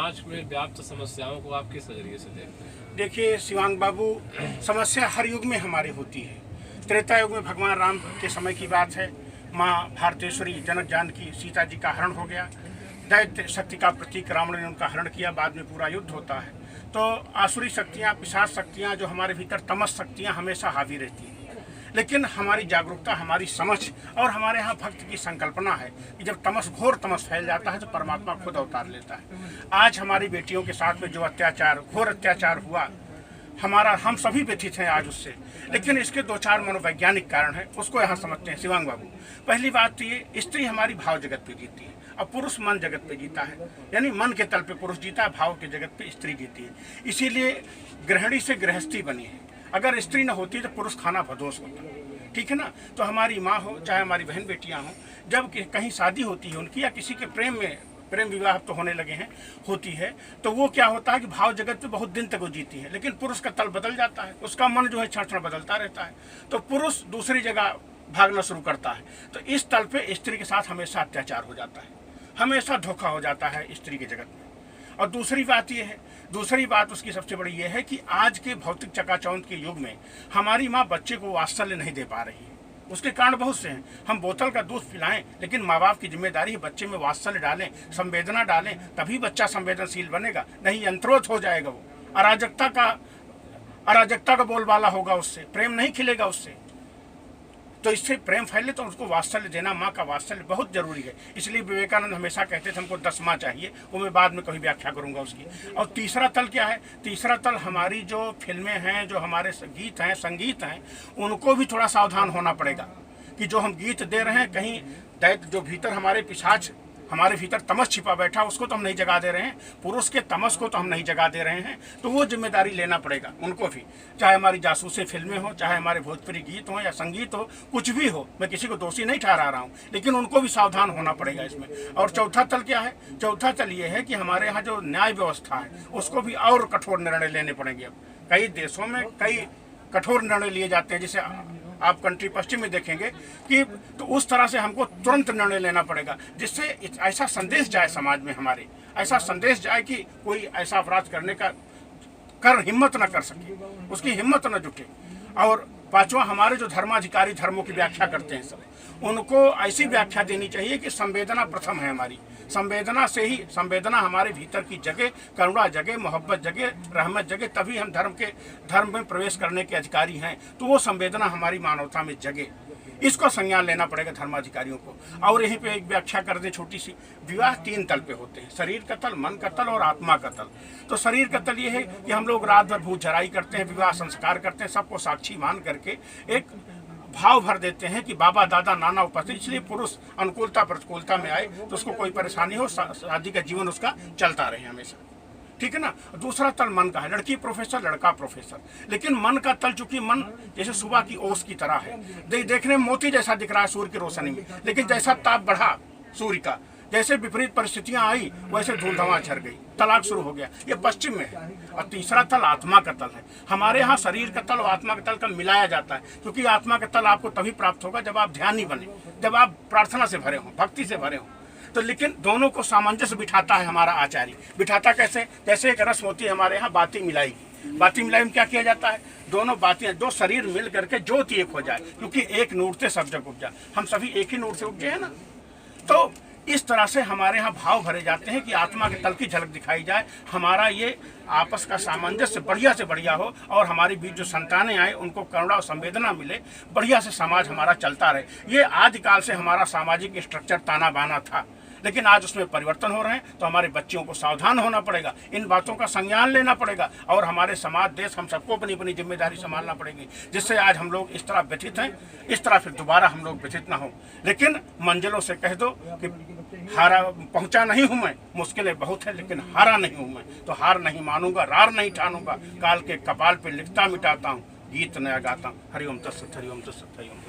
समाज में व्याप्त समस्याओं को आप किस नजरिए से देखते हैं? देखिए शिवांग बाबू, समस्या हर युग में हमारी होती है। त्रेता युग में भगवान राम के समय की बात है, माँ भारतेश्वरी जनक जानकी सीता जी का हरण हो गया। दैत्य शक्ति का प्रतीक रावण ने उनका हरण किया, बाद में पूरा युद्ध होता है। तो आसुरी शक्तियाँ, पिशाच शक्तियाँ, जो हमारे भीतर तमस शक्तियाँ हमेशा हावी रहती हैं। लेकिन हमारी जागरूकता, हमारी समझ और हमारे यहाँ भक्त की संकल्पना है कि जब तमस, घोर तमस फैल जाता है तो परमात्मा खुद अवतार लेता है। आज हमारी बेटियों के साथ में जो अत्याचार, घोर अत्याचार हुआ, हम सभी व्यथित हैं आज उससे। लेकिन इसके 2-4 मनोवैज्ञानिक कारण हैं, उसको यहाँ समझते हैं शिवांग बाबू। पहली बात तो ये, स्त्री हमारी भाव जगत पे जीती है और पुरुष मन जगत पे जीता है। यानी मन के तल पे पुरुष जीता है, भाव के जगत पे स्त्री जीती है। इसीलिए गृहिणी से गृहस्थी बनी है। अगर स्त्री न होती तो पुरुष खाना बदोश होता, ठीक है ना। तो हमारी माँ हो, चाहे हमारी बहन बेटियाँ हों, जब कहीं शादी होती है उनकी, या किसी के प्रेम विवाह तो होने लगे हैं, होती है, तो वो क्या होता है कि भाव जगत पे बहुत दिन तक वो जीती है। लेकिन पुरुष का तल बदल जाता है, उसका मन जो है क्षण क्षण बदलता रहता है, तो पुरुष दूसरी जगह भागना शुरू करता है। तो इस तल पे स्त्री के साथ हमेशा अत्याचार हो जाता है, हमेशा धोखा हो जाता है स्त्री के जगत में। और दूसरी बात उसकी सबसे बड़ी ये है कि आज के भौतिक चकाचौंध के युग में हमारी माँ बच्चे को वात्सल्य नहीं दे पा रही है। उसके कारण बहुत से हैं। हम बोतल का दूध पिलाएं, लेकिन माँ बाप की जिम्मेदारी है बच्चे में वात्सल्य डालें, संवेदना डालें, तभी बच्चा संवेदनशील बनेगा, नहीं यंत्रोत हो जाएगा। वो अराजकता का बोलबाला होगा, उससे प्रेम नहीं खिलेगा उससे। तो इससे प्रेम फैले तो उसको वात्सल्य देना, माँ का वात्सल्य बहुत जरूरी है। इसलिए विवेकानंद हमेशा कहते थे हमको 10 माँ चाहिए, वो मैं बाद में कभी व्याख्या करूंगा उसकी। और तीसरा तल क्या है? तीसरा तल हमारी जो फिल्में हैं, जो हमारे गीत हैं, संगीत हैं, उनको भी थोड़ा सावधान होना पड़ेगा कि जो हम गीत दे रहे हैं, कहीं दैत्य जो भीतर हमारे पिशाच, हमारे भीतर तमस छिपा बैठा, उसको तो हम नहीं जगा दे रहे हैं, पुरुष के तमस को तो हम नहीं जगा दे रहे हैं। तो वो जिम्मेदारी लेना पड़ेगा उनको भी, चाहे हमारी जासूसी फिल्में हो, चाहे हमारे भोजपुरी गीत हो या संगीत हो, कुछ भी हो। मैं किसी को दोषी नहीं ठहरा रहा हूँ, लेकिन उनको भी सावधान होना पड़ेगा इसमें। और चौथा तल क्या है? चौथा तल ये है कि हमारे यहाँ जो न्याय व्यवस्था है, उसको भी और कठोर निर्णय लेने पड़ेंगे। अब कई देशों में कई कठोर निर्णय लिए जाते हैं, जैसे आप कंट्री पश्चिम में देखेंगे कि, तो उस तरह से हमको तुरंत निर्णय लेना पड़ेगा, जिससे ऐसा संदेश जाए समाज में, हमारे ऐसा संदेश जाए कि कोई ऐसा अपराध करने का हिम्मत न कर सके, उसकी हिम्मत न जुटे। और पांचवा, हमारे जो धर्माधिकारी धर्मों की व्याख्या करते हैं सब, उनको ऐसी व्याख्या देनी चाहिए कि संवेदना प्रथम है हमारी। संवेदना हमारे भीतर की जगह, करुणा जगह, मोहब्बत जगह, रहमत जगह, तभी हम धर्म में प्रवेश करने के अधिकारी हैं। तो वो संवेदना हमारी मानवता में जगे, इसको संज्ञान लेना पड़ेगा धर्माधिकारियों को। और यहीं पे एक व्याख्या कर दें छोटी सी। विवाह 3 तल पे होते हैं, शरीर का तल, मन का तल और आत्मा का तल। तो शरीर का तल ये है कि हम लोग रात भर भूत झराई करते हैं, विवाह संस्कार करते हैं, सबको साक्षी मान करके एक भाव भर देते हैं कि बाबा दादा नाना उपस्थित, इसलिए पुरुष अनुकूलता प्रतिकूलता में आए तो उसको कोई परेशानी हो, शादी का जीवन उसका चलता रहे हमेशा, ठीक है ना। दूसरा तल मन का है, लड़की प्रोफेसर, लड़का प्रोफेसर। लेकिन मन का तल, चूंकि मन जैसे सुबह की ओस की तरह है, देखने में मोती जैसा दिख रहा है सूर्य की रोशनी में, लेकिन जैसा ताप बढ़ा सूर्य का, जैसे विपरीत परिस्थितियां आई, वैसे धूल धुआं झड़ गई, तलाक शुरू हो गया। ये पश्चिम में है। और तीसरा तल आत्मा का तल है। हमारे यहाँ शरीर का तल और आत्मा का तल का मिलाया जाता है, क्योंकि आत्मा का तल आपको तभी प्राप्त होगा जब आप ध्यानी बने, जब आप प्रार्थना से भरे हों, भक्ति से भरे हों। तो लेकिन दोनों को सामंजस्य बिठाता है हमारा आचार्य। बिठाता कैसे? जैसे एक रस्म होती है हमारे यहाँ, बाती मिलाई में क्या किया जाता है? दोनों बातें, दो शरीर मिल करके ज्योति एक हो जाए, क्योंकि एक नूर से सब जग उपजा। हम सभी एक ही नूर से उपजे हैं ना। तो इस तरह से हमारे यहाँ भाव भरे जाते हैं कि आत्मा के तल की झलक दिखाई जाए, हमारा ये आपस का सामंजस्य बढ़िया से बढ़िया हो, और हमारे बीच जो संतानें आए उनको करुणा और संवेदना मिले, बढ़िया से समाज हमारा चलता रहे। ये आदिकाल से हमारा सामाजिक स्ट्रक्चर ताना बाना था, लेकिन आज उसमें परिवर्तन हो रहे हैं। तो हमारे बच्चों को सावधान होना पड़ेगा, इन बातों का संज्ञान लेना पड़ेगा, और हमारे समाज देश हम सबको अपनी अपनी जिम्मेदारी संभालना पड़ेगी, जिससे आज हम लोग इस तरह व्यथित हैं, इस तरह फिर दोबारा हम लोग व्यथित ना हो। लेकिन मंजिलों से कह दो कि हारा पहुंचा नहीं हूं मैं, मुश्किलें बहुत है लेकिन हारा नहीं हूं मैं। तो हार नहीं मानूंगा, रार नहीं ठानूंगा, काल के कपाल पे लिखता मिटाता हूँ, गीत नया गाता हूँ। हरिओम तत्सत, हरिओम तत्सत, हरिओम।